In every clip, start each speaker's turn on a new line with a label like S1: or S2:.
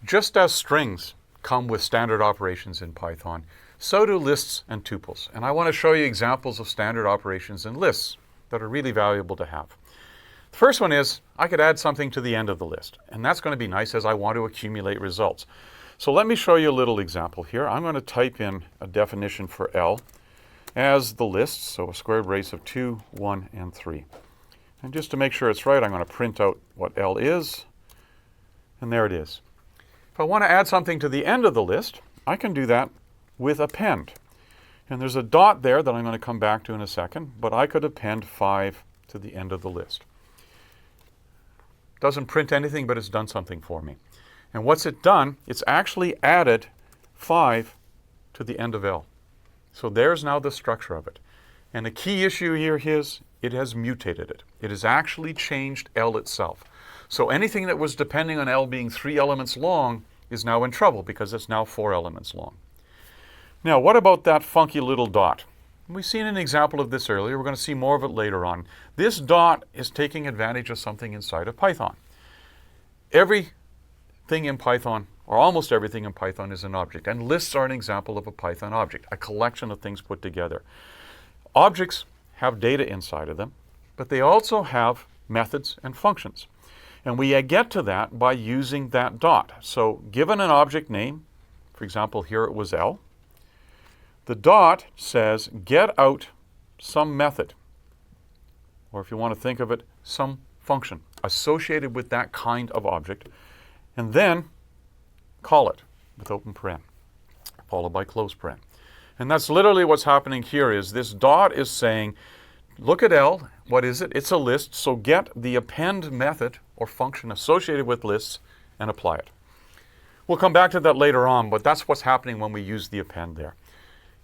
S1: Just as strings come with standard operations in Python, so do lists and tuples. And I want to show you examples of standard operations in lists that are really valuable to have. The first one is I could add something to the end of the list, and that's going to be nice as I want to accumulate results. So let me show you a little example here. I'm going to type in a definition for L as the list, so a squared brace of 2, 1, and 3. And just to make sure it's right, I'm going to print out what L is, and there it is. If I want to add something to the end of the list, I can do that with append. And there's a dot there that I'm going to come back to in a second, but I could append 5 to the end of the list. Doesn't print anything, but it's done something for me. And what's it done? It's actually added 5 to the end of L. So there's now the structure of it. And the key issue here is it has mutated it. It has actually changed L itself. So anything that was depending on L being 3 elements long is now in trouble because it's now 4 elements long. Now, what about that funky little dot? We've seen an example of this earlier. We're going to see more of it later on. This dot is taking advantage of something inside of Python. Everything in Python, or almost everything in Python, is an object. And lists are an example of a Python object, a collection of things put together. Objects have data inside of them, but they also have methods and functions. And we get to that by using that dot. So given an object name, for example, here it was L, the dot says get out some method, or if you want to think of it, some function associated with that kind of object, and then call it with open paren, followed by close paren. And that's literally what's happening here is this dot is saying, look at L, what is it? It's a list, so get the append method or function associated with lists and apply it. We'll come back to that later on, but that's what's happening when we use the append there.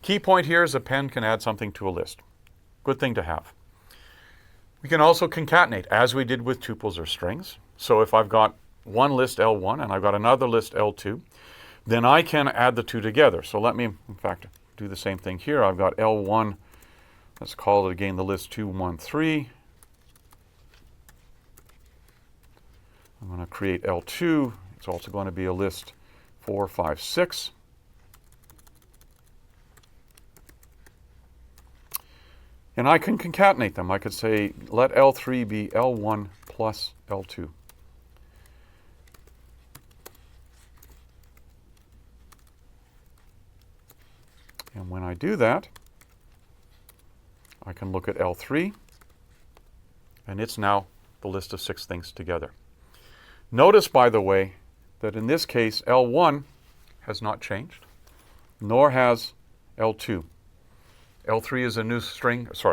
S1: Key point here is append can add something to a list. Good thing to have. We can also concatenate, as we did with tuples or strings. So if I've got one list L1 and I've got another list L2, then I can add the two together. So let me, in fact, do the same thing here. I've got L1, let's call it again the list 2, 1, 3. I'm going to create L2. It's also going to be a list 4, 5, 6. And I can concatenate them. I could say, let L3 be L1 plus L2. And when I do that, I can look at L3, and it's now the list of 6 things together. Notice, by the way, that in this case, L1 has not changed, nor has L2. L3 is a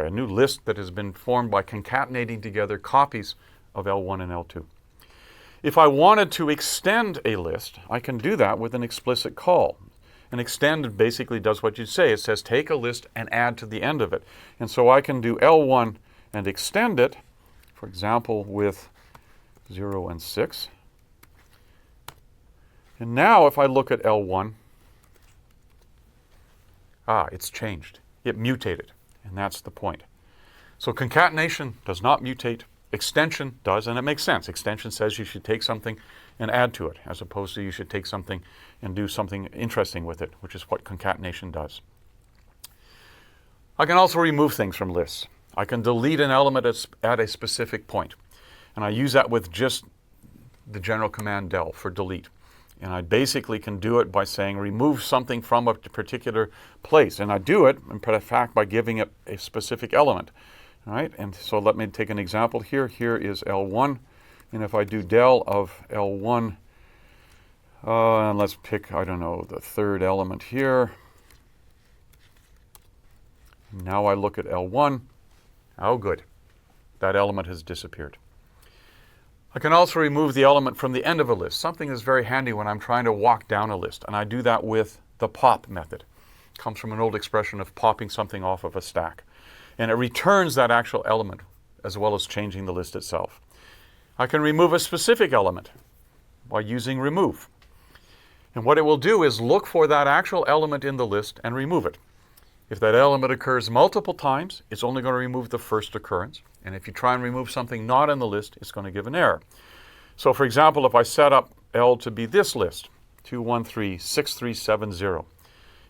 S1: new list that has been formed by concatenating together copies of L1 and L2. If I wanted to extend a list, I can do that with an explicit call. An extend basically does what you say. It says take a list and add to the end of it. And so I can do L1 and extend it, for example, with 0 and 6. And now if I look at L1, it's changed. It mutated, and that's the point. So concatenation does not mutate. Extension does, and it makes sense. Extension says you should take something and add to it, as opposed to you should take something and do something interesting with it, which is what concatenation does. I can also remove things from lists. I can delete an element at a specific point, and I use that with just the general command del for delete. And I basically can do it by saying remove something from a particular place. And I do it, in fact, by giving it a specific element. All right? And so let me take an example here. Here is L1. And if I do del of L1, and let's pick, I don't know, the third element here. Now I look at L1. Oh, good. That element has disappeared. I can also remove the element from the end of a list. Something that's very handy when I'm trying to walk down a list. And I do that with the pop method. It comes from an old expression of popping something off of a stack. And it returns that actual element as well as changing the list itself. I can remove a specific element by using remove. And what it will do is look for that actual element in the list and remove it. If that element occurs multiple times, it's only going to remove the first occurrence. And if you try and remove something not in the list, it's going to give an error. So for example, if I set up L to be this list, 2136370.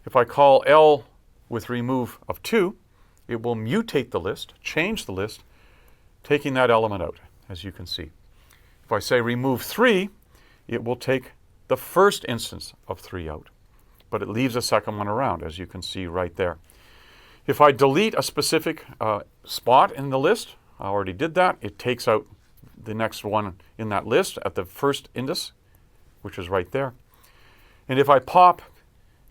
S1: If I call L with remove of 2, it will mutate the list, change the list, taking that element out, as you can see. If I say remove 3, it will take the first instance of 3 out, but it leaves a second one around, as you can see right there. If I delete a specific spot in the list, I already did that, it takes out the next one in that list at the first index, which is right there. And if I pop,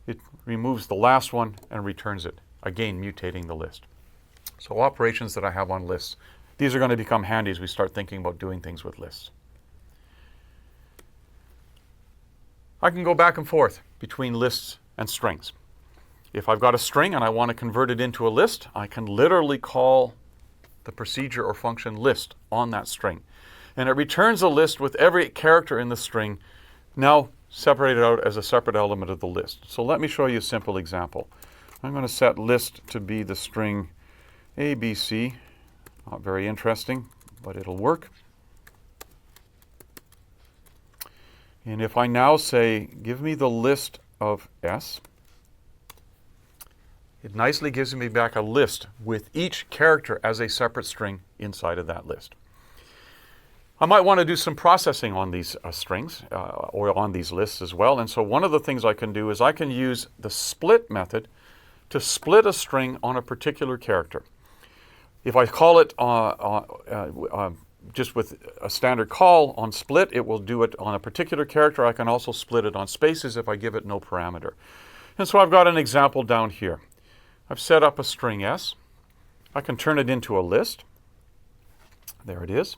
S1: it removes the last one and returns it, again mutating the list. So operations that I have on lists. These are going to become handy as we start thinking about doing things with lists. I can go back and forth between lists and strings. If I've got a string and I want to convert it into a list, I can literally call the procedure or function list on that string. And it returns a list with every character in the string now separated out as a separate element of the list. So let me show you a simple example. I'm going to set list to be the string ABC. Not very interesting, but it'll work. And if I now say, give me the list of S, it nicely gives me back a list with each character as a separate string inside of that list. I might want to do some processing on these strings or on these lists as well. And so one of the things I can do is I can use the split method to split a string on a particular character. If I call it just with a standard call on split, it will do it on a particular character. I can also split it on spaces if I give it no parameter. And so I've got an example down here. I've set up a string S. I can turn it into a list. There it is.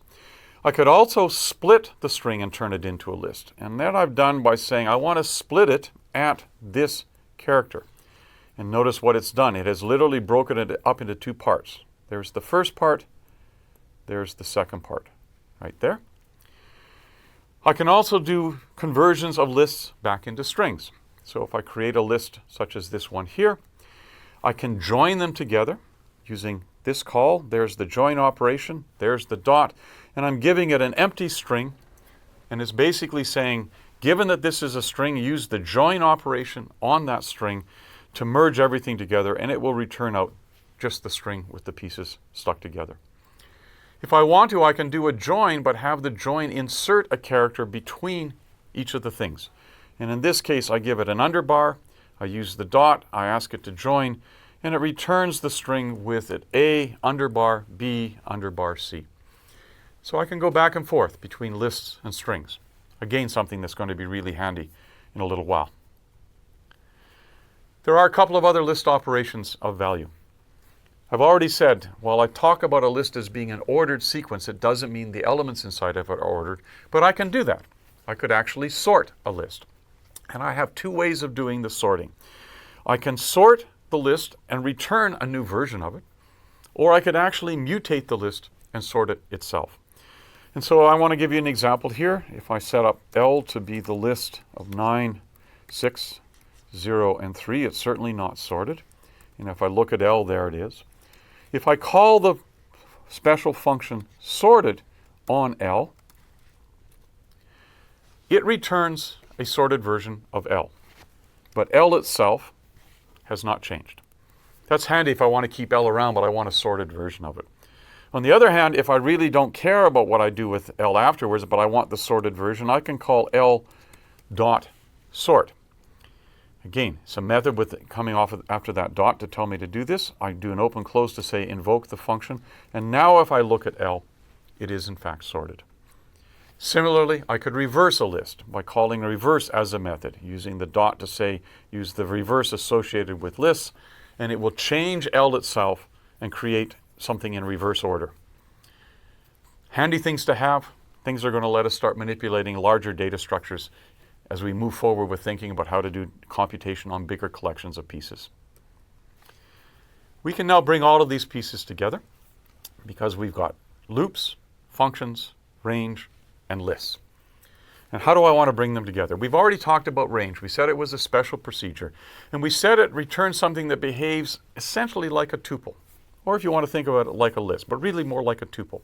S1: I could also split the string and turn it into a list. And that I've done by saying I want to split it at this character. And notice what it's done. It has literally broken it up into 2 parts. There's the first part. There's the second part right there. I can also do conversions of lists back into strings. So if I create a list such as this one here, I can join them together using this call. There's the join operation. There's the dot. And I'm giving it an empty string. And it's basically saying, given that this is a string, use the join operation on that string to merge everything together, and it will return out just the string with the pieces stuck together. If I want to, I can do a join, but have the join insert a character between each of the things. And in this case, I give it an underbar, I use the dot, I ask it to join, and it returns the string with it A, underbar, B, underbar, C. So I can go back and forth between lists and strings. Again, something that's going to be really handy in a little while. There are a couple of other list operations of value. I've already said, while I talk about a list as being an ordered sequence, it doesn't mean the elements inside of it are ordered, but I can do that. I could actually sort a list. And I have 2 ways of doing the sorting. I can sort the list and return a new version of it, or I could actually mutate the list and sort it itself. And so I want to give you an example here. If I set up L to be the list of 9, 6, 0, and 3, it's certainly not sorted. And if I look at L, there it is. If I call the special function sorted on L, it returns a sorted version of L. But L itself has not changed. That's handy if I want to keep L around, but I want a sorted version of it. On the other hand, if I really don't care about what I do with L afterwards, but I want the sorted version, I can call L dot sort. Again, it's a method with coming off after that dot to tell me to do this. I do an open close to say invoke the function. And now if I look at L, it is in fact sorted. Similarly, I could reverse a list by calling reverse as a method, using the dot to say use the reverse associated with lists, and it will change L itself and create something in reverse order. Handy things to have. Things are going to let us start manipulating larger data structures as we move forward with thinking about how to do computation on bigger collections of pieces. We can now bring all of these pieces together because we've got loops, functions, range, and lists. And how do I want to bring them together? We've already talked about range. We said it was a special procedure. And we said it returns something that behaves essentially like a tuple. Or if you want to think about it like a list, but really more like a tuple.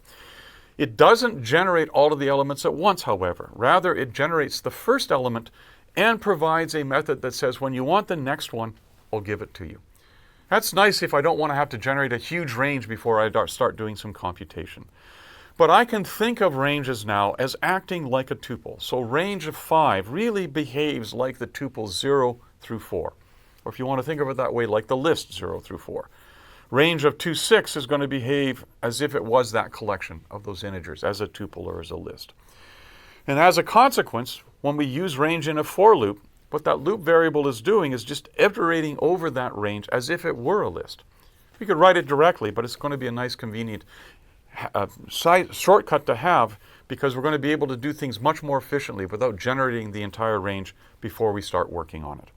S1: It doesn't generate all of the elements at once, however. Rather, it generates the first element and provides a method that says when you want the next one, I'll give it to you. That's nice if I don't want to have to generate a huge range before I start doing some computation. But I can think of ranges now as acting like a tuple. So range of 5 really behaves like the tuples 0 through 4. Or if you want to think of it that way, like the list 0 through 4. Range of 2, 6 is going to behave as if it was that collection of those integers, as a tuple or as a list. And as a consequence, when we use range in a for loop, what that loop variable is doing is just iterating over that range as if it were a list. We could write it directly, but it's going to be a nice, convenient shortcut to have, because we're going to be able to do things much more efficiently without generating the entire range before we start working on it.